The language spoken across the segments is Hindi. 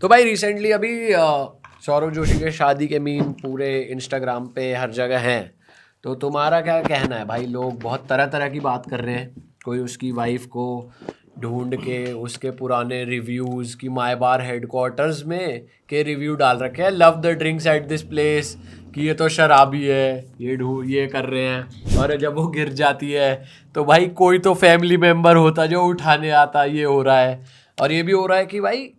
तो भाई रिसेंटली अभी सौरभ जोशी के शादी के मीम पूरे इंस्टाग्राम पे हर जगह हैं, तो तुम्हारा क्या कहना है भाई? लोग बहुत तरह तरह की बात कर रहे हैं, कोई उसकी वाइफ को ढूंढ के उसके पुराने रिव्यूज़ की माय बार हेडक्वार्टर्स में के रिव्यू डाल रखे हैं, love the drinks at this place, कि ये तो शराबी है, ये कर रहे हैं। और जब वो गिर जाती है तो भाई कोई तो फैमिली मेम्बर होता जो उठाने आता, ये हो रहा है। और ये भी हो रहा है कि भाई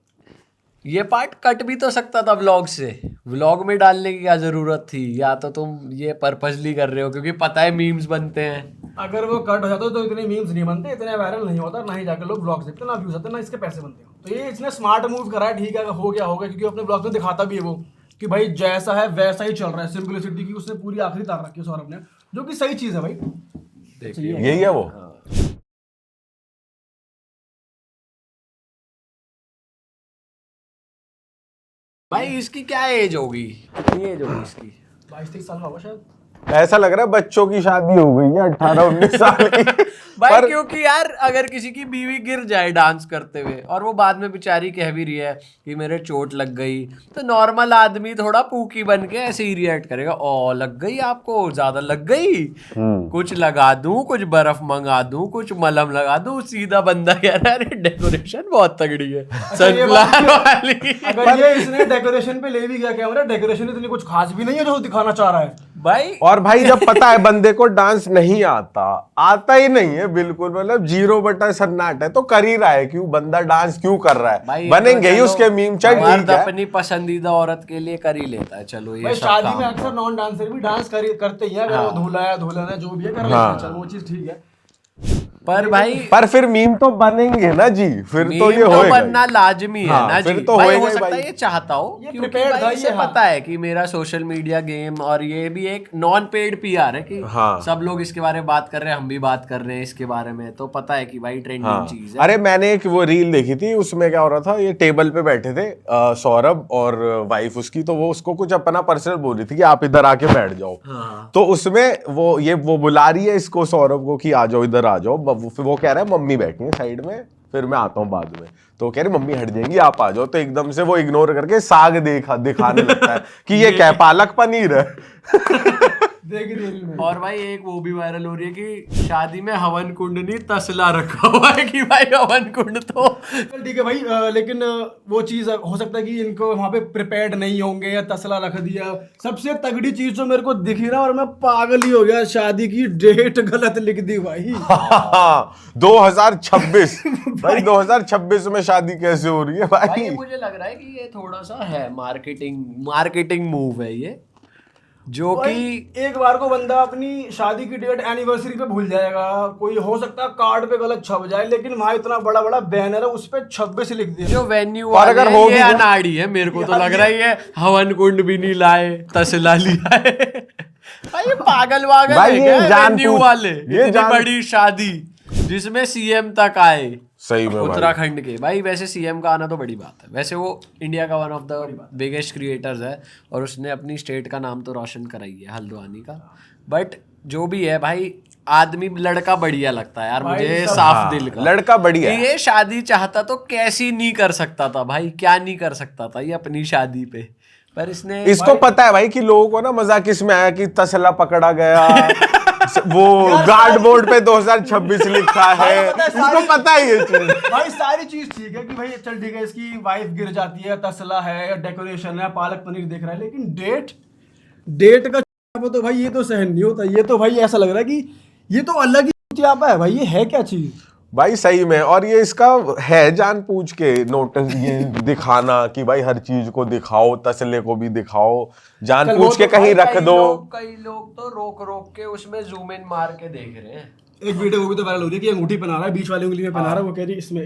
ये पार्ट कट भी तो सकता था व्लॉग से, व्लॉग में डालने की क्या ज़रूरत थी? या तो तुम ये पर्पसली कर रहे हो क्योंकि पता है मीम्स बनते हैं? अगर वो कट हो जाता तो इतने मीम्स नहीं बनते, इतने वायरल नहीं होता, ना ही जाकर लोग ब्लॉग्स देखते, ना व्यूज आते, ना इसके पैसे बनते हो। तो ये इसने स्मार्ट मूव करा है, ठीक है, हो गया क्योंकि अपने ब्लॉग में दिखाता भी है वो कि भाई जैसा है वैसा ही चल रहा है, सिंपलिसिटी की उसने पूरी आखिरी तार रखी है सौरभ ने, जो कि सही चीज़ है भाई। देखिए यही है वो। भाई इसकी क्या एज होगी? कितनी एज होगी इसकी? 22-23 साल का होगा शायद। ऐसा लग रहा है बच्चों की शादी हो गई है 18-19 साल की। भाई पर क्योंकि यार अगर किसी की बीवी गिर जाए डांस करते हुए और वो बाद में बेचारी कह भी रही है कि मेरे चोट लग गई, तो नॉर्मल आदमी थोड़ा पूकी बन के ऐसे ही रिएक्ट करेगा, ओ लग गई आपको, ज्यादा लग गई, कुछ लगा दूं, कुछ बर्फ मंगा दूं, कुछ मलहम लगा दूं। सीधा बंदा कह रहा है अरे डेकोरेशन बहुत तगड़ी है, सनफ्लावर वाली। अगर ये इसने डेकोरेशन पे ले भी गया कैमरा, डेकोरेशन इतनी कुछ खास भी नहीं है जो दिखाना चाह रहा है भाई। और भाई जब पता है बंदे को डांस नहीं आता ही नहीं है बिल्कुल, मतलब 0 सन्नाटा है, तो कर ही रहा है क्यों? बंदा डांस क्यों कर रहा है? बनेंगे ही उसके मीम, चल ठीक है। अपनी पसंदीदा औरत के लिए कर ही लेता है, चलो ये सब शादी काम में है। अक्सर नॉन डांसर भी डांस करते ही हैं, अगर वो दुल्हन है जो भी है कर लेते हैं, चलो वो चीज ठीक है। पर फिर मीम तो बनेंगे ना जी, फिर तो ये तो होएगा बनना लाजमी है ना जी। फिर तो भाई होएगा हो सकता भाई। है ये चाहता हो, ये क्योंकि prepared था भाई ये, इसे हाँ। पता है कि मेरा सोशल मीडिया गेम, और ये भी एक नॉन पेड पीआर है कि हाँ। सब लोग इसके बारे में बात कर रहे हैं, हम भी बात कर रहे हैं इसके बारे में, तो पता है कि भाई ट्रेंडिंग चीज है। अरे मैंने एक वो रील देखी थी, उसमें क्या हो रहा था, ये टेबल पे बैठे थे सौरभ और वाइफ उसकी, तो वो उसको कुछ अपना पर्सनल बोल रही थी कि आप इधर आके बैठ जाओ। तो उसमें वो बुला रही है इसको, सौरभ को, कि आ जाओ इधर आ जाओ। फिर वो कह रहा है मम्मी बैठी है साइड में, फिर मैं आता हूँ बाद में। तो कह रही मम्मी हट जाएंगी, आप आ जाओ। तो एकदम से वो इग्नोर करके साग दिखाने लगता है कि ये क्या पालक पनीर है। देख रही है। और भाई एक वो भी वायरल हो रही है कि शादी में हवन कुंड नहीं तसला रखा हुआ है, कि भाई हवन कुंड तो चल ठीक है भाई, लेकिन वो चीज हो सकता है कि इनको वहां पे प्रिपेयर्ड नहीं होंगे या तसला रख दिया। सबसे तगड़ी चीज जो मेरे को दिखी ना, और मैं पागल ही हो गया, शादी की डेट गलत लिख दी भाई। 2026 भाई 2026 में शादी कैसे हो रही है भाई भाई? मुझे लग रहा है कि ये थोड़ा सा है मार्केटिंग मूव है ये, जो कि एक बार को बंदा अपनी शादी की डेट एनिवर्सरी पे भूल जाएगा, कोई हो सकता है कार्ड पे गलत छप जाए, लेकिन वहां इतना बड़ा बड़ा बैनर है उस पे 26 लिख दिया। जो वेन्यू और अगर हो ये भी अनाड़ी है, मेरे को तो लग रहा है ये हवन कुंड भी नहीं लाए, तसला लिया है। भाई ये पागल भाई है ये क्या वेन्यू वाले? ये इतनी बड़ी शादी जिसमें सीएम तक आए सही में भाई। उत्तराखंड के। भाई वैसे सीएम का आना तो बड़ी बात है, वैसे वो इंडिया का one of the biggest creators है और उसने अपनी स्टेट का नाम तो रोशन कराई है, हल्द्वानी का। बट जो भी है भाई, आदमी लड़का बढ़िया लगता है यार मुझे, साफ दिल का लड़का बढ़िया है। ये शादी चाहता तो कैसी नहीं कर सकता था भाई, क्या नहीं कर सकता था ये अपनी शादी पे, पर इसने इसको पता है भाई कि लोगों को ना मजाक किसमें आया कि तसला पकड़ा गया, वो गार्ड बोर्ड पे 2026 लिखा है, इसको पता है ये चीज। भाई सारी चीज ठीक है कि भाई चल ठीक है, इसकी वाइफ गिर जाती है, तसला है, डेकोरेशन है, पालक पनीर दिख रहा है, लेकिन डेट का तो भाई ये तो सहन नहीं होता। ये तो भाई ऐसा लग रहा है कि ये तो अलग ही चुतियापा है भाई, ये है क्या चीज भाई सही में। और ये इसका है जानबूझ के नोटिस ये दिखाना कि भाई हर चीज को दिखाओ, तसले को भी दिखाओ, जानबूझ के कहीं रख दो। कई लोग तो रोक के उसमें जूम इन मार के देख रहे हैं। एक वीडियो वो भी तो वायरल हो रही है कि अंगूठी पहना रहा है, बीच वाली उंगली में पहना रहा है, वो कह रही इसमें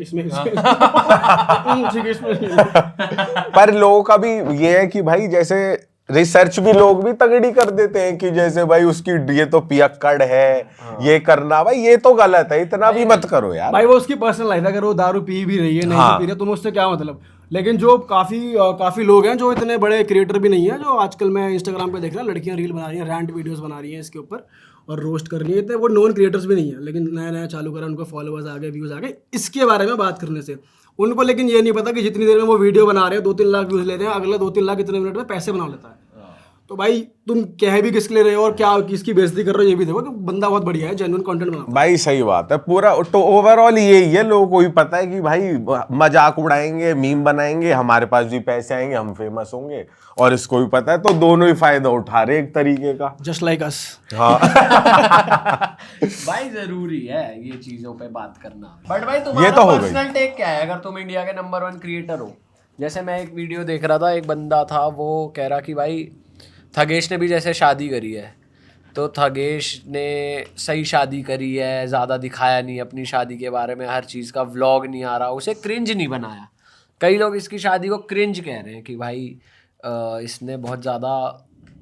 ठीक है इसमें। पर लोगों का भी ये है कि भाई जैसे रिसर्च भी लोग भी तगड़ी कर देते हैं कि जैसे भाई उसकी ये तो पियक्कड़ है, ये करना भाई ये तो गलत है, इतना भी मत करो यार। भाई वो उसकी पर्सनल लाइफ है, अगर वो दारू पी भी रही है नहीं पी रही है, तुम उससे क्या मतलब। लेकिन जो काफी लोग हैं जो इतने बड़े क्रिएटर भी नहीं है, जो आजकल मैं इंस्टाग्राम पे देख रहा हूँ लड़कियां रील बना रही हैं, रैंट वीडियोस बना रही हैं इसके ऊपर और रोस्ट कर रही है, तो वो नॉन क्रिएटर्स भी नहीं है, लेकिन नया नया चालू करा, उनको फॉलोअर्स आ गए, व्यूज आ गए इसके बारे में बात करने से। उनको लेकिन ये नहीं पता कि जितनी देर में वो वीडियो बना रहे हैं 2-3 लाख व्यूज ले रहे हैं, अगले 2-3 लाख इतने मिनट में पैसे बना लेता है। तो भाई तुम कह भी किसके लिए रहे हो और क्या किसकी बेइज्जती कर रहे हो ये भी देखो कि बंदा बहुत बढ़िया है, जेन्युइन कंटेंट बनाता है। भाई सही बात है, पूरा तो ओवरऑल यही है, लोगों को भी पता है कि भाई मजाक उड़ाएंगे, मीम बनाएंगे, हमारे पास भी पैसे आएंगे, हम फेमस होंगे, और इसको भी पता है, तो दोनों ही फायदा उठा रहे एक तरीके का। Just like us. हाँ। भाई जरूरी है ये चीजों पे बात करना। बट भाई तुम्हारा ये तो हो गई। पर्सनल टेक क्या है अगर तुम इंडिया के नंबर 1 क्रिएटर हो? जैसे मैं एक वीडियो देख रहा था, एक बंदा था वो कह रहा कि भाई थगेश ने भी जैसे शादी करी है, तो थगेश ने सही शादी करी है, ज़्यादा दिखाया नहीं अपनी शादी के बारे में, हर चीज़ का व्लॉग नहीं आ रहा, उसे क्रिंज नहीं बनाया। कई लोग इसकी शादी को क्रिंज कह रहे हैं कि भाई इसने बहुत ज़्यादा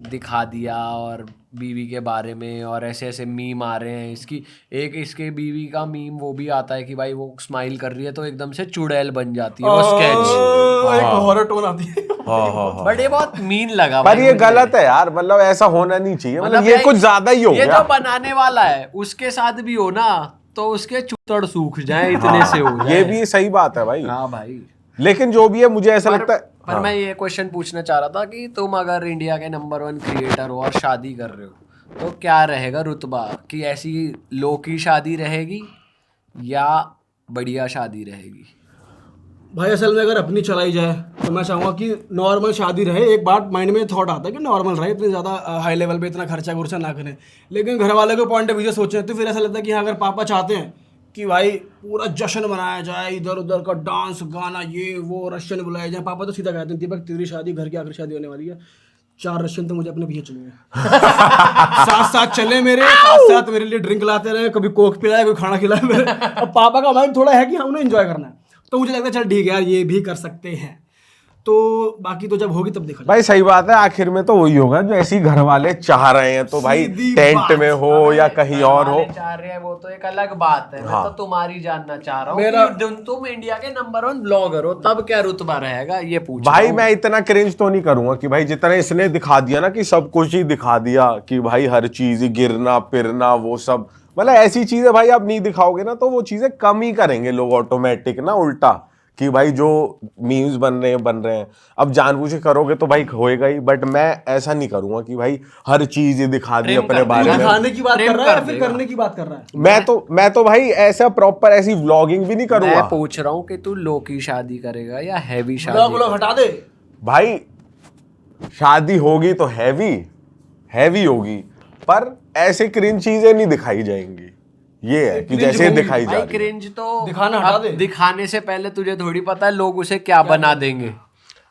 दिखा दिया और बीवी के बारे में, और ऐसे ऐसे मीम आ रहे हैं इसकी। एक इसके बीवी का मीम वो भी आता है कि भाई वो स्माइल कर रही है तो एकदम से चुड़ैल बन जाती है, वो स्केच, एक हॉरर टोन आती है। हाँ। बट ये बहुत मीन लगा पर भाई ये मुझे। गलत है यार, मतलब ऐसा होना नहीं चाहिए, मतलब ये भाई, कुछ ज्यादा ही हो ये गया। जो बनाने वाला है उसके साथ भी हो ना तो उसके चुतड़ सूख जाए, इतने से हो जाए। ये भी सही बात है भाई। हाँ भाई। लेकिन जो भी है, मुझे ऐसा लगता है, पर मैं ये क्वेश्चन पूछना चाह रहा था कि तुम अगर इंडिया के नंबर 1 क्रिएटर हो और शादी कर रहे हो तो क्या रहेगा रुतबा? कि ऐसी लो की शादी रहेगी या बढ़िया शादी रहेगी? भाई असल में अगर अपनी चलाई जाए तो मैं चाहूँगा कि नॉर्मल शादी रहे। एक बात माइंड में थॉट आता है कि नॉर्मल रहे, इतनी ज़्यादा हाई लेवल पे इतना खर्चा वर्चा ना करें। लेकिन घर वाले के पॉइंट ऑफ व्यू से सोचें तो फिर ऐसा लगता है कि हाँ, अगर पापा चाहते हैं कि भाई पूरा जश्न मनाया जाए, इधर उधर का डांस गाना ये वो, रशियन बुलाए जाए, पापा तो सीधा कहते हैं दीपक तेरी शादी घर की आखिरी शादी होने वाली है, 4 रशियन तो मुझे अपने भैया चाहिए। साथ साथ चले मेरे, साथ साथ मेरे लिए ड्रिंक लाते रहे, कभी कोक पिलाए, कभी खाना खिलाए मेरे। अब पापा का माइंड थोड़ा है कि हमने एंजॉय करना है, तो मुझे लगता है चल ठीक है यार ये भी कर सकते हैं। तो बाकी तो जब होगी तब देखा भाई सही बात है, आखिर में तो वही होगा जो ऐसी घर वाले चाह रहे हैं, तो भाई सीधी टेंट बात। में हो या कहीं और हो। चाह रहे हैं वो तो एक अलग बात है। मैं तो तुम्हारी जानना चाह रहा हूँ मेरा- कि तुम इंडिया के नंबर 1 ब्लॉगर हो तब क्या रुतबा रहेगा, ये पूछ रहा भाई हूँ। मैं इतना क्रिंज तो नहीं करूंगा कि भाई जितना इसने दिखा दिया ना, कि सब कुछ ही दिखा दिया कि भाई हर चीज ही गिरना फिरना वो सब, मतलब ऐसी चीजें भाई आप नहीं दिखाओगे ना तो वो चीजें कम ही करेंगे लोग ऑटोमेटिक ना, उल्टा कि भाई जो मीम्स बन रहे हैं अब जानबूझ के करोगे तो भाई होएगा ही। बट मैं ऐसा नहीं करूंगा कि भाई हर चीज ही दिखा दी Trim अपने कर बारे देगा। में। दिखाने की बात प्रेम कर रहा है या कर फिर देगा। करने की बात कर रहा है? मैं तो भाई ऐसा प्रॉपर ऐसी व्लॉगिंग भी नहीं करूंगा। मैं पूछ रहा हूँ कि तू लो की शादी करेगा या हैवी ब्लॉग शादी? व्लॉग हटा दे। भाई शादी होगी तो हैवी होगी, पर ऐसे क्रिंज चीजें नहीं दिखाई जाएंगी। ये है कि cringe जैसे होगी। दिखाई जा भाई रही है। क्रिंज तो दिखाना हटा अब दे। दिखाने से पहले तुझे थोड़ी पता है लोग उसे क्या बना देंगे।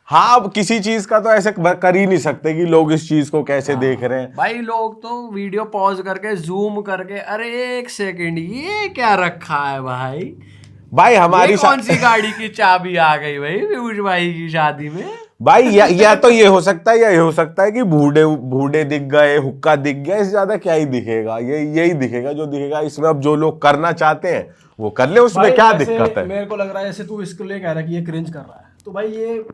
हाँ, अब किसी चीज का तो ऐसे कर ही नहीं सकते कि लोग इस चीज को कैसे देख रहे हैं। भाई लोग तो वीडियो पॉज करके जूम करके, अरे 1 सेकंड ये क्या रखा है भाई, भाई हमारी ये कौन सी गाड़ी की चाबी आ गई भाई पीयूष भाई की शादी में? भाई या तो ये हो सकता है, या ये हो सकता है कि बूढ़े दिख गए, हुक्का दिख गया, इससे ज्यादा क्या ही दिखेगा, यही दिखेगा जो दिखेगा। इसमें अब जो लोग करना चाहते हैं वो कर ले, उसमें भाई क्या ऐसे दिक्कत है। मेरे को लग रहा है जैसे तू इसके लिए कह रहा है कि ये क्रिंज कर रहा है, तो भाई ये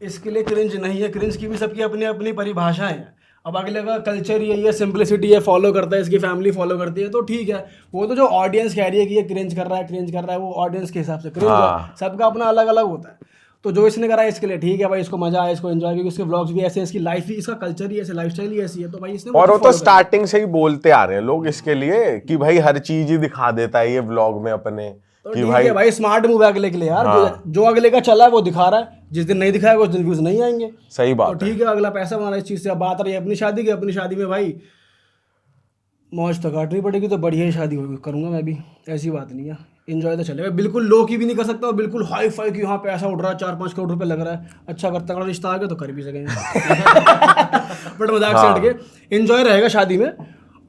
इसके लिए क्रिंज नहीं है। क्रिंज की भी सबकी अपनी अपनी परिभाषाएं हैं। अब अगले का कल्चर यही है, सिंपलिसिटी है, फॉलो करता है, इसकी फैमिली फॉलो करती है, तो ठीक है। वो तो जो ऑडियंस कह रही है कि ये क्रिंज कर रहा है वो ऑडियंस के हिसाब से क्रिंज हाँ। है। सबका अपना अलग अलग होता है। तो जो इसने करा है इसके लिए ठीक है भाई, इसको मजा आया, इसको एंजॉय, क्योंकि उसके व्लॉग्स भी ऐसे हैं, इसकी लाइफ भी, इसका कल्चर ही ऐसे, लाइफस्टाइल ही ऐसी है, तो भाई इसने और वो follow तो करा। स्टार्टिंग से ही बोलते आ रहे हैं लोग इसके लिए कि भाई हर चीज ही दिखा देता है ये व्लॉग में अपने, तो कि ठीक भाई है भाई, स्मार्ट मूव है अगले के लिए यार। हाँ। जो अगले का चला है वो दिखा रहा है, जिस दिन नहीं दिखाएगा उस दिन व्यूज नहीं आएंगे। सही तो बात है। ठीक है, अगला पैसा बना रहा है इस चीज से। अब बात रही है अपनी शादी की, अपनी शादी में भाई मौज तो काटनी पड़ेगी, तो बढ़िया ही शादी होगी, करूंगा मैं भी, ऐसी बात नहीं है। एंजॉय तो चलेगा, बिल्कुल लो की भी नहीं कर सकता और बिल्कुल हाई फाई की यहाँ पैसा उड़ रहा है, 4-5 करोड़ रुपए लग रहा है, अच्छा करता अगर रिश्ता आ गया तो कर भी सकेंगे। बट मजाक से हट के एंजॉय रहेगा शादी में।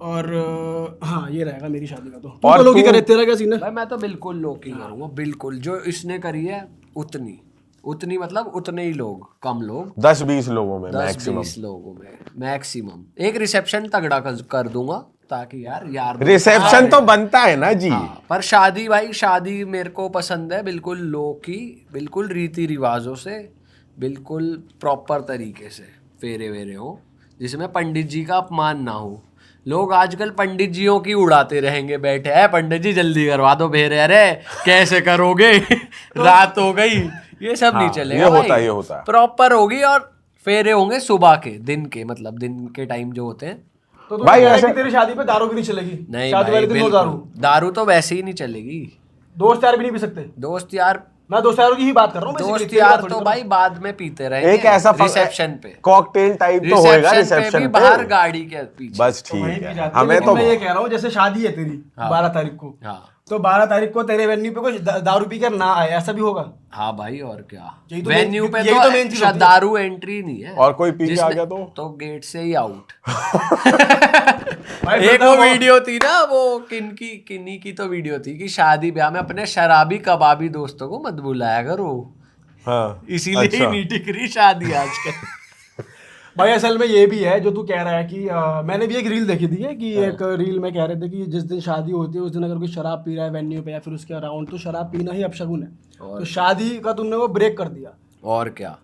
और हाँ, ये रहेगा मेरी शादी का। तो और तू लोग ही तू- करे, तेरा क्या सीन है? भाई मैं तो बिल्कुल लो की करूंगा, बिल्कुल जो इसने करी है उतनी मतलब उतने ही लोग, कम लोग, 10-20 लोगों में 10-20 मैक्सिमम। लोगों में मैक्सिमम। एक रिसेप्शन तगड़ा कर दूंगा ताकि यार रिसेप्शन तो बनता है ना जी। हाँ, पर शादी भाई, शादी मेरे को पसंद है बिल्कुल लो की, बिल्कुल रीति रिवाजों से, बिल्कुल प्रॉपर तरीके से फेरे वेरे हो, जिसमें पंडित जी का अपमान ना हो। लोग आजकल पंडित जियों की उड़ाते रहेंगे बैठे, है पंडित जी जल्दी करवा दो फेरे, अरे कैसे करोगे? रात हो गई, ये सब नहीं हाँ, चलेगा ये भाई। होता है, ये होता है। प्रॉपर होगी और फेरे होंगे सुबह के, दिन के, मतलब दिन के टाइम जो होते हैं। तो भाई भाई ऐसे- तेरी शादी पे दारू भी नहीं चलेगी? नहीं शादी भाई, वाले दिन नो दारू? बिल्कुल दारू तो वैसे ही नहीं चलेगी। दोस्त यार भी नहीं पी सकते? दोस्त यार, मैं दोस्त यारों की ही बात कर रहा हूँ basically, दोस्त तेरी बात यार थोड़ी तो कर भाई बाद में पीते रहेंगे। एक ऐसा रिसेप्शन पे, कॉकटेल टाइप तो होएगा रिसेप्शन पे रिसेप्शन भी पे, बाहर गाड़ी के पीछे। बस तो वहीं ठीक पी है। जाती है। हमें लेकिन तो मैं ये कह रहा हूँ जैसे शादी है तेरी हाँ। 12 तारीख को, हाँ तो 12 तारीख को तेरे वेन्यू पे कोई दारू पी कर ना आए, ऐसा भी होगा? हाँ भाई, और क्या, यही तो वेन्यू main- पे यही तो main चीज तो होती है। दारू एंट्री नहीं है। और कोई पी के आ जिसने- गया तो गेट से ही आउट। भाई एक फिर वो तो वीडियो थी ना, वो किन्नी की तो वीडियो थी कि शादी ब्याह में अपने शराबी कबाबी दोस्तों को मत बुलाया करो, हाँ, इसीलिए ही अच्छा। नहीं टिक रही शादी आजकल। भाई असल में ये भी है जो तू कह रहा है कि मैंने भी एक रील देखी थी कि एक रील में कह रहे थे कि जिस दिन शादी होती है उस दिन अगर कोई शराब पी रहा है वेन्यू पे या फिर उसके अराउंड, तो शराब पीना ही अपशगुन है। तो शादी का तुमने वो ब्रेक कर दिया। और क्या,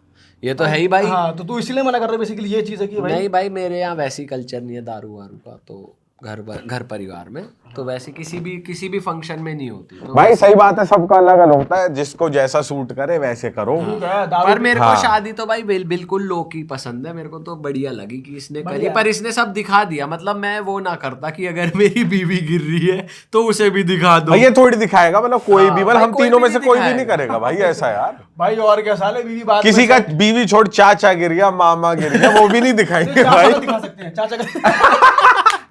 ये तो है ही भाई। हाँ, तो तू इसीलिए मना कर रहा है बेसिकली, ये चीज़ है कि भाई नहीं भाई, मेरे यहाँ वैसी कल्चर नहीं है दारू वारू का, तो घर परिवार में तो वैसे किसी भी फंक्शन में नहीं होती तो। भाई सही बात है, सबका अलग अलग होता है, जिसको जैसा सूट करे वैसे करो। ठीक है, दारू पर मेरे हाँ। को शादी तो भाई बिल्कुल लो की पसंद है। मेरे को तो बढ़िया लगी कि इसने करी, बढ़िया। पर इसने सब दिखा दिया। मतलब मैं वो ना करता कि अगर मेरी बीवी गिर रही है तो उसे भी दिखा दो। भाई ये थोड़ी दिखाएगा, मतलब कोई हाँ, भी, मतलब भाई हम कोई तीनों भी में से नहीं कोई भी नहीं दिखाएगा। करेगा भाई ऐसा यार। भाई और क्या साले बीवी बात किसी का बीवी छोड़ चाचा गिर गया, मामा गिर गया, वो भी नहीं दिखाएंगे चाचा भाई। का दिखा सकते हैं, चाचा का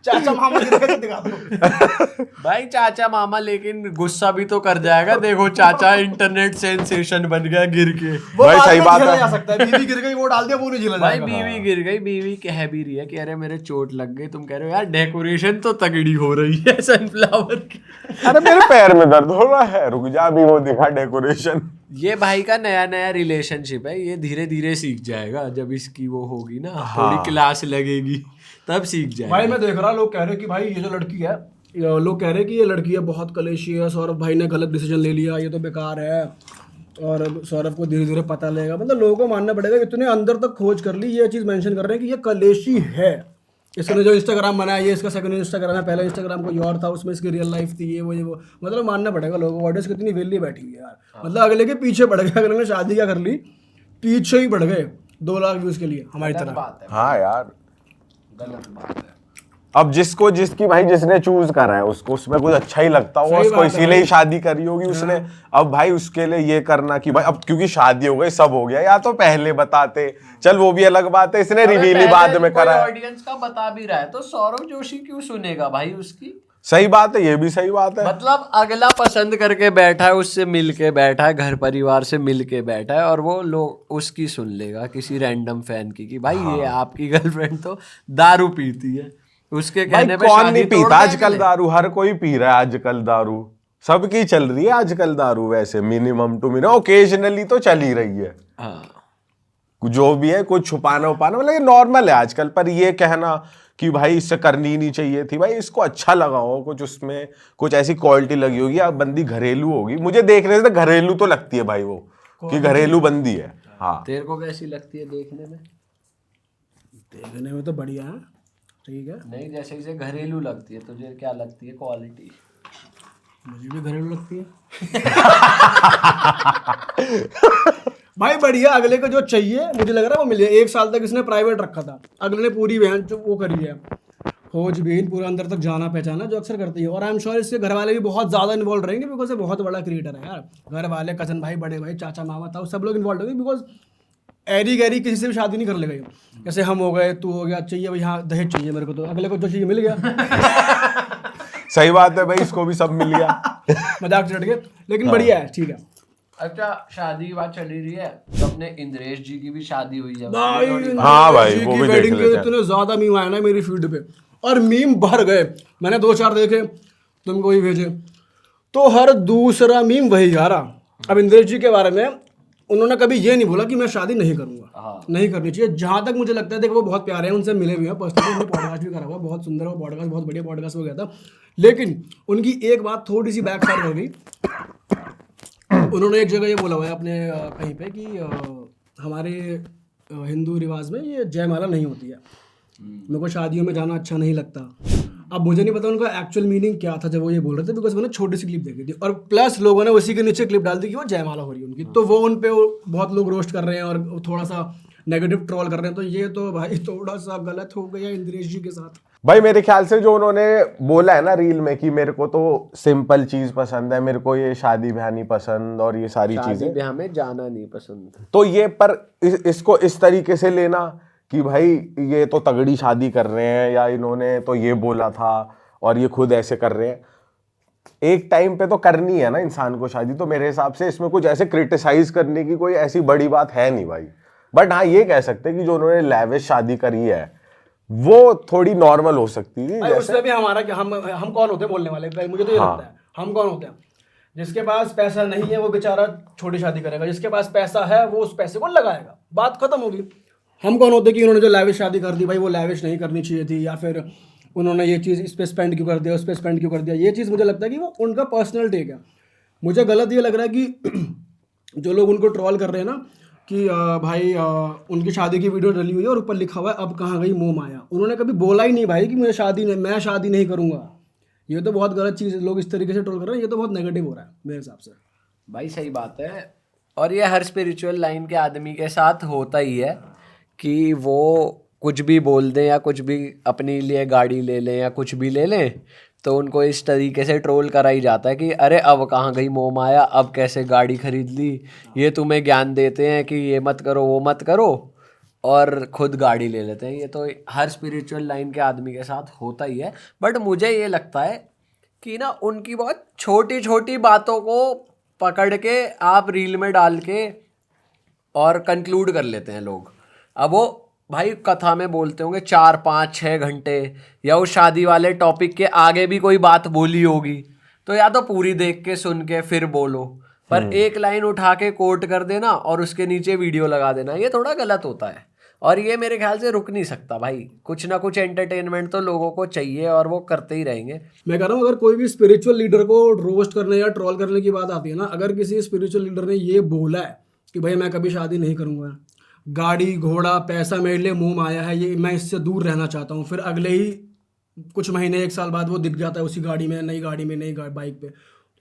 चाचा मामा गिर गए तो दिखा दो। भाई चाचा मामा लेकिन गुस्सा भी तो कर जाएगा, देखो चाचा इंटरनेट सेंसेशन बन गया गिर के। वो भाई बाद सही में बात झेला है। जा सकता है, बीवी गिर गई वो डाल दिया वो नहीं झेला भाई जाएगा। बीवी गिर गई, बीवी कह भी रही है कि अरे मेरे चोट लग गई, तुम कह रहे हो यार डेकोरेशन तो तगड़ी हो रही है सनफ्लावर की। अरे मेरे पैर में दर्द हो रहा है, रुक जा, अभी वो दिखा डेकोरेशन। ये भाई का नया रिलेशनशिप है, ये धीरे धीरे सीख जाएगा। जब इसकी वो होगी ना, थोड़ी क्लास लगेगी तब सीख जाएगा। भाई मैं देख रहा, लोग कह रहे हैं कि भाई ये जो लड़की है, लोग कह रहे हैं कि ये लड़की है बहुत कलेशी है, सौरभ भाई ने गलत डिसीजन ले लिया, ये तो बेकार है और सौरभ को धीरे धीरे पता लगेगा। मतलब लोगों को मानना पड़ेगा, इतने अंदर तक खोज कर ली, ये चीज़ मेंशन कर रहे हैं कि ये कलेशी है। इसने जो इंस्टाग्राम बनाया, ये इसका सेकंड इंस्टाग्राम है, पहला इंस्टाग्राम कोई और था, उसमें इसकी रियल लाइफ थी, ये वो। मतलब मानना पड़ेगा लोगों को, ऑडियंस कितनी वेली बैठी हुई है यार। मतलब अगले के पीछे पड़ गए, अगले ने शादी क्या कर ली, पीछे ही पड़ गए 2 लाख व्यूज के लिए हमारी तरह। बात है, हाँ यार, गलत बात है। अब जिसकी भाई जिसने चूज करा है उसको उसमें कुछ अच्छा ही लगता होगा, सही उसको बात है इसीलिए भाई। ही शादी करी होगी उसने। अब भाई उसके लिए ये करना कि भाई अब क्योंकि शादी हो गई, सब हो गया, या तो पहले बताते, चल वो भी अलग बात है, इसने रिवील ही बाद में करा है। ऑडियंस का बता भी रहा है तो सौरभ जोशी क्यों सुनेगा भाई उसकी? सही बात है, ये भी सही बात है। मतलब अगला पसंद करके बैठा है, उससे मिल के बैठा है, घर परिवार से मिल के बैठा है, और वो लोग उसकी सुन लेगा किसी रैंडम फैन की कि भाई ये आपकी गर्लफ्रेंड तो दारू पीती है, उसके भाई कहने पे कौन शादी नहीं तोड़ पीता देंगे। आजकल दारू, हर कोई पी रहा है आजकल दारू, सबकी चल रही है आजकल दारू। वैसे मिनिमम टू मिनिमम ओकेजनली तो चल ही रही है, हाँ जो भी है कुछ छुपाना उपाना, मतलब ये नॉर्मल है आजकल। पर ये कहना कि भाई इससे करनी ही नहीं चाहिए थी, भाई इसको अच्छा लगा हो, कुछ उसमें कुछ ऐसी क्वालिटी लगी होगी, या बंदी घरेलू होगी, मुझे देखने से तो घरेलू तो लगती है भाई वो, कि घरेलू बंदी है। हाँ तेरे को कैसी लगती है देखने में? देखने में तो बढ़िया है, ठीक है। नहीं, जैसे इसे घरेलू लगती है, तुझे क्या लगती है क्वालिटी? मुझे भी घरेलू लगती है भाई बढ़िया। अगले को जो चाहिए मुझे लग रहा है वो मिल जाए। 1 साल तक इसने प्राइवेट रखा था, अगले ने पूरी बहन जो वो करी है, खोजबीन पूरा अंदर तक जाना पहचाना, जो अक्सर करती है। और आई एम श्योर इसके घर वाले भी बहुत ज़्यादा इन्वॉल्व रहेंगे, बिकॉज ये बहुत बड़ा क्रिएटर है यार। घर वाले, कजन भाई, बड़े भाई, चाचा मामा था, सब लोग इन्वॉल्व होंगे, बिकॉज एरी गैरी किसी से भी शादी नहीं कर लेगा ये। जैसे हम हो गए, तू हो गया, चाहिए भाई हाँ दहेज चाहिए मेरे को, तो अगले को जो चाहिए मिल गया सही बात है भाई, इसको भी सब मिल गया। मजाक से हट के, लेकिन बढ़िया है, ठीक है। अच्छा, शादी की बात चली रही है तो अपने इंद्रेश जी की भी शादी हुई है भाई हाँ भाई, जी वो की भी देख वेडिंग के लेते हैं। इतने ज्यादा मीम आए ना मेरी फीड पे, और मीम भर गए। मैंने 2-4 देखे, तुमको भी भेजे, तो हर दूसरा मीम वही आ रहा। अब इंद्रेश जी के बारे में उन्होंने कभी ये नहीं बोला कि मैं शादी नहीं करूंगा, नहीं करनी चाहिए। जहां तक मुझे लगता है, देखो वो बहुत प्यारे हैं, उनसे मिले हुए हैं पर्सनली, उन्होंने पॉडकास्ट भी करा हुआ, बहुत सुंदर है वो पॉडकास्ट, बहुत बढ़िया पॉडकास्ट हो गया था। लेकिन उनकी एक बात थोड़ी सी बैक फायर हो गई। उन्होंने एक जगह ये बोला हुआ है अपने कहीं पे कि हमारे हिंदू रिवाज में ये जयमाला नहीं होती है, मेरे को शादियों में जाना अच्छा नहीं लगता। अब मुझे नहीं पता उनका एक्चुअल मीनिंग क्या था जब वो ये बोल रहे थे, बिकॉज मैंने छोटी सी क्लिप देखी थी और प्लस लोगों ने उसी के नीचे क्लिप डाल दी कि वो जयमाला हो रही है उनकी, तो वो उन पे बहुत लोग रोस्ट कर रहे हैं और थोड़ा सा नेगेटिव ट्रोल कर रहे हैं, तो ये तो भाई थोड़ा सा गलत हो गया इंद्रेश जी के साथ। भाई मेरे ख्याल से जो उन्होंने बोला है ना रील में कि मेरे को तो सिंपल चीज पसंद है, मेरे को ये शादी ब्याह नहीं पसंद और ये सारी शादी चीजें, ब्याह में जाना नहीं पसंद। तो ये पर इसको इस तरीके से लेना कि भाई ये तो तगड़ी शादी कर रहे हैं या इन्होंने तो ये बोला था और ये खुद ऐसे कर रहे हैं। एक टाइम पे तो करनी है ना इंसान को शादी, तो मेरे हिसाब से इसमें कुछ ऐसे क्रिटिसाइज करने की कोई ऐसी बड़ी बात है नहीं भाई। बट हाँ ये कह सकते हैं कि जो उन्होंने लैविश शादी करी है वो थोड़ी नॉर्मल हो सकती थी। भाई उसमें भी हमारा क्या, हम कौन होते हैं बोलने वाले, भाई मुझे तो ये लगता है हम कौन होते हैं। जिसके पास पैसा नहीं है वो बेचारा छोटी शादी करेगा, जिसके पास पैसा है वो उस पैसे को लगाएगा, बात खत्म होगी। हम कौन होते कि उन्होंने जो लैविश शादी कर दी भाई वो लैविश नहीं करनी चाहिए थी, या फिर उन्होंने ये चीज़ इस पे स्पेंड क्यों कर दिया, उस पे स्पेंड क्यों कर दिया। ये चीज़ मुझे लगता है कि वो उनका पर्सनल टेक है। मुझे गलत ये लग रहा है कि जो लोग उनको ट्रोल कर रहे हैं ना कि भाई उनकी शादी की वीडियो डली हुई है और ऊपर लिखा हुआ है अब कहाँ गई मोह माया। उन्होंने कभी बोला ही नहीं भाई कि मैं शादी नहीं करूँगा। ये तो बहुत गलत चीज़ है, लोग इस तरीके से ट्रोल कर रहे हैं, ये तो बहुत नेगेटिव हो रहा है मेरे हिसाब से। भाई सही बात है, और ये हर स्पिरिचुअल लाइन के आदमी के साथ होता ही है कि वो कुछ भी बोल दें या कुछ भी अपने लिए गाड़ी ले लें या कुछ भी ले लें, तो उनको इस तरीके से ट्रोल करा ही जाता है कि अरे अब कहाँ गई मोह माया, अब कैसे गाड़ी खरीद ली। ये तुम्हें ज्ञान देते हैं कि ये मत करो वो मत करो और खुद गाड़ी ले लेते हैं। ये तो हर स्पिरिचुअल लाइन के आदमी के साथ होता ही है। बट मुझे ये लगता है कि ना उनकी बहुत छोटी छोटी बातों को पकड़ के आप रील में डाल के और कंक्लूड कर लेते हैं लोग। अब वो भाई कथा में बोलते होंगे 4, 5, 6 घंटे, या उस शादी वाले टॉपिक के आगे भी कोई बात बोली होगी तो या तो पूरी देख के सुन के फिर बोलो, पर एक लाइन उठा के कोट कर देना और उसके नीचे वीडियो लगा देना, ये थोड़ा गलत होता है। और ये मेरे ख्याल से रुक नहीं सकता भाई, कुछ ना कुछ एंटरटेनमेंट तो लोगों को चाहिए और वो करते ही रहेंगे। मैं कह रहा हूँ अगर कोई भी स्पिरिचुअल लीडर को रोस्ट करने या ट्रोल करने की बात आती है ना, अगर किसी स्पिरिचुअल लीडर ने ये बोला है कि भाई मैं कभी शादी नहीं करूँगा, गाड़ी घोड़ा पैसा मेरे लिए मुंह माया है, ये मैं इससे दूर रहना चाहता हूँ, फिर अगले ही कुछ महीने 1 साल बाद वो दिख जाता है उसी गाड़ी में, नई गाड़ी में, नई बाइक पे,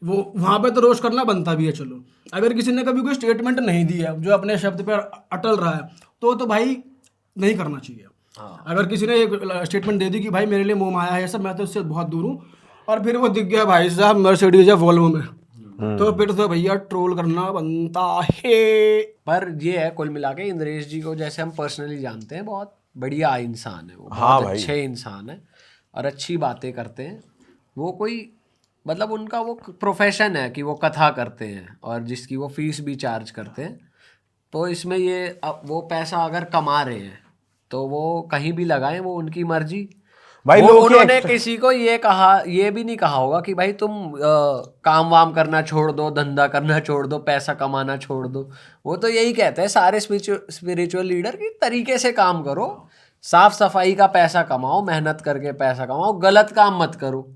वो वहाँ पे तो रोस्ट करना बनता भी है। चलो अगर किसी ने कभी कोई स्टेटमेंट नहीं दी है, जो अपने शब्द पर अटल रहा है, तो भाई नहीं करना चाहिए। अगर किसी ने एक स्टेटमेंट दे दी कि भाई मेरे लिए मुंह माया है सब, मैं तो उससे बहुत दूर हूँ, और फिर वो दिख गया भाई साहब मर्सिडीज या वोल्वो में, तो फिर तो भैया ट्रोल करना बनता है। पर ये है कुल मिला के इंद्रेश जी को जैसे हम पर्सनली जानते हैं, बहुत बढ़िया इंसान है वो, बहुत अच्छे इंसान है और अच्छी बातें करते हैं। वो कोई मतलब उनका वो प्रोफेशन है कि वो कथा करते हैं और जिसकी वो फीस भी चार्ज करते हैं। तो इसमें ये वो पैसा अगर कमा रहे हैं तो वो कहीं भी लगाएं, वो उनकी मर्जी। भाई उन्होंने किसी को ये भी नहीं कहा होगा कि भाई तुम काम वाम करना छोड़ दो, धंधा करना छोड़ दो, पैसा कमाना छोड़ दो। वो तो यही कहते हैं सारे स्पिरिचुअल लीडर की तरीके से काम करो, साफ सफाई का पैसा कमाओ, मेहनत करके पैसा कमाओ, गलत काम मत करो।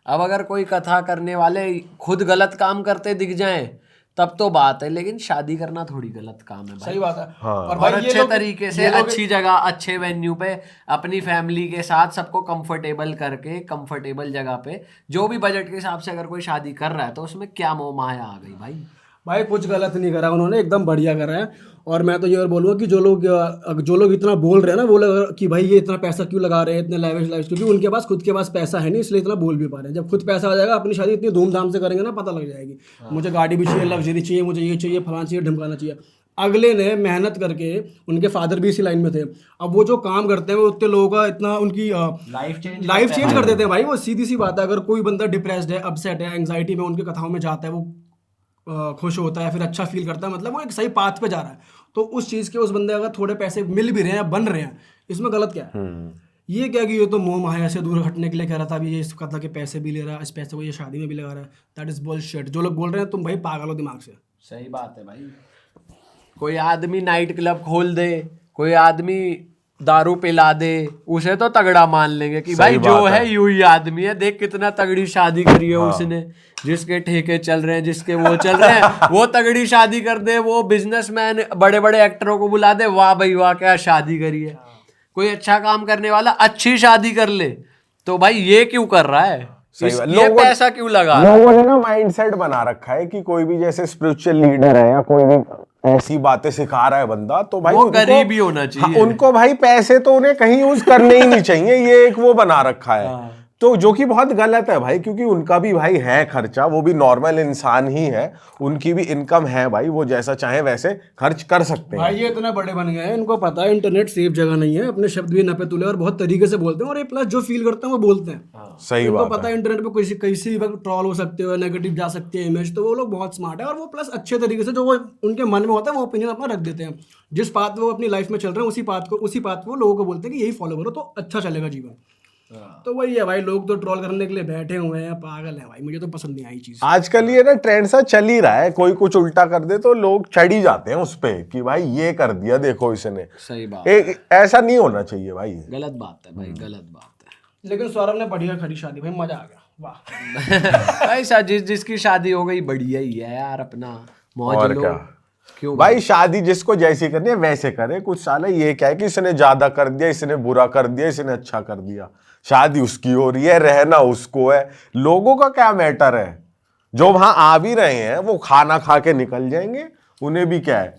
अब अगर कोई कथा करने वाले खुद गलत काम करते दिख जाएं तब तो बात है, लेकिन शादी करना थोड़ी गलत काम है भाई। सही बात है। हाँ। और अच्छे तरीके से अच्छी जगह अच्छे वेन्यू पे अपनी फैमिली के साथ सबको कंफर्टेबल करके कंफर्टेबल जगह पे, जो भी बजट के हिसाब से अगर कोई शादी कर रहा है तो उसमें क्या मोह माया आ गई भाई। भाई कुछ गलत नहीं करा उन्होंने, एकदम बढ़िया करा है। और मैं तो ये और बोलूँगा कि जो लोग इतना बोल रहे हैं ना, बोले कि भाई ये इतना पैसा क्यों लगा रहे हैं, इतने लाइफ, क्योंकि उनके पास खुद के पास पैसा है नहीं, इसलिए इतना बोल भी पा रहे हैं। जब खुद पैसा आ जाएगा अपनी शादी इतनी धूमधाम से करेंगे ना, पता लग जाएगी। मुझे गाड़ी भी चाहिए, लग्जरी चाहिए, मुझे ये चाहिए, फलाना चाहिए, ढमकाना चाहिए। अगले ने मेहनत करके, उनके फादर भी इसी लाइन में थे, अब वो जो काम करते हैं वो उतने लोगों का इतना उनकी लाइफ चेंज कर देते हैं भाई। वो सीधी सी बात है, अगर कोई बंदा डिप्रेस्ड है, अपसेट है, एंग्जाइटी में, उनकी कथाओं में जाता है, वो खुश होता है, फिर अच्छा फील करता है, मतलब वो एक सही पाथ पे जा रहा है। तो उस चीज़ के उस बंदे अगर थोड़े पैसे मिल भी रहे हैं, बन रहे हैं, इसमें गलत क्या है? ये क्या कि ये तो मोह माया से दूर हटने के लिए कह रहा था, अभी ये इस कथा के पैसे भी ले रहा है, इस पैसे को ये शादी में भी लगा रहा है। That is bullshit. जो लोग बोल रहे हैं तुम भाई पागल हो दिमाग से। सही बात है भाई। कोई आदमी नाइट क्लब खोल दे, कोई आदमी दारू पिला दे, उसे तो तगड़ा मान लेंगे कि भाई जो है यूं ही आदमी है, देख कितना तगड़ी शादी करी है उसने, जिसके ठेके चल रहे हैं, जिसके वो चल रहे हैं, वो तगड़ी शादी कर दे, वो बिजनेसमैन बड़े बड़े एक्टरों को बुला दे, वाह भाई वाह क्या शादी करी है। कोई अच्छा काम करने वाला अच्छी शादी कर ले, तो भाई ये क्यों कर रहा है, सही बात। ये पैसा क्यों लगा रहा है? लोगों ने ना माइंडसेट बना रखा है कि कोई भी जैसे स्पिरिचुअल लीडर है या कोई भी ऐसी बातें सिखा रहा है बंदा, तो भाई वो उनको गरीब ही होना चाहिए। हाँ, उनको भाई पैसे तो उन्हें कहीं यूज करने ही नहीं चाहिए, ये एक वो बना रखा है। तो जो कि बहुत गलत है भाई, क्योंकि उनका भी भाई है खर्चा, वो भी नॉर्मल इंसान ही है, उनकी भी इनकम है भाई, वो जैसा चाहे वैसे खर्च कर सकते हैं। भाई ये इतने बड़े बन गए हैं, इनको पता है इंटरनेट सेफ जगह नहीं है, अपने शब्द भी नपे तुले और बहुत तरीके से बोलते हैं, और ये प्लस जो फील करते हैं वो बोलते हैं। सही इनको बात पता है इंटरनेट पे किसी भी वक्त ट्रॉल हो सकते हो, नेगेटिव जा सकती है इमेज, तो वो लोग बहुत स्मार्ट है, और वो प्लस अच्छे तरीके से जो वो उनके मन में होता है वो ओपिनियन अपना रख देते हैं। जिस पाथ पे वो अपनी लाइफ में चल रहे हैं उसी पाथ को वो लोगों को बोलते हैं कि यही फॉलो करो तो अच्छा चलेगा जीवन। तो वही है भाई, लोग तो ट्रोल करने के लिए बैठे हुए हैं, पागल है भाई, मुझे तो पसंद नहीं आई चीज। आजकल ये ना ट्रेंड सा चल ही रहा है, कोई कुछ उल्टा कर दे तो लोग चढ़ ही जाते हैं उस पे कि भाई ये कर दिया देखो इसने। सही बात, ऐसा नहीं होना चाहिए भाई। गलत बात है भाई, गलत बात है। लेकिन सौरभ ने बढ़िया खड़ी शादी, भाई मजा आ गया, वाह। भाई जिसकी शादी हो गई बढ़िया ही है यार, अपना मौज और लो। क्या क्यों भाई, शादी जिसको जैसी करनी है वैसे करे, कुछ साला ये क्या है कि इसने ज्यादा कर दिया, इसने बुरा कर दिया, इसने अच्छा कर दिया। शादी उसकी हो रही है, रहना उसको है, लोगों का क्या मैटर है। जो वहां आ भी रहे हैं वो खाना खा के निकल जाएंगे, उन्हें भी क्या है।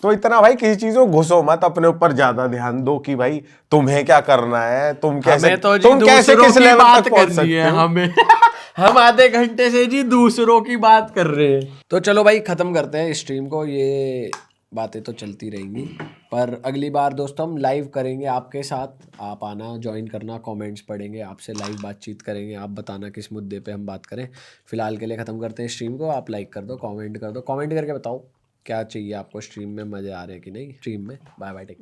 तो इतना भाई किसी चीज में घुसो मत, अपने ऊपर ज्यादा ध्यान दो कि भाई तुम्हें क्या करना है, तुम कैसे हमें तो जी तुम कैसे दूसरों किस की लेवल बात तक पहुंच करनी सकते है हो। हमें। हम आधे घंटे से जी दूसरों की बात कर रहे हैं। तो चलो भाई खत्म करते हैं स्ट्रीम को, ये बातें तो चलती रहेंगी, पर अगली बार दोस्तों हम लाइव करेंगे आपके साथ, आप आना, ज्वाइन करना, कमेंट्स पढ़ेंगे, आपसे लाइव बातचीत करेंगे, आप बताना किस मुद्दे पे हम बात करें। फिलहाल के लिए ख़त्म करते हैं स्ट्रीम को। आप लाइक कर दो, कमेंट कर दो, कमेंट करके बताओ क्या चाहिए आपको स्ट्रीम में, मज़े आ रहे हैं कि नहीं स्ट्रीम में। Bye bye, take care.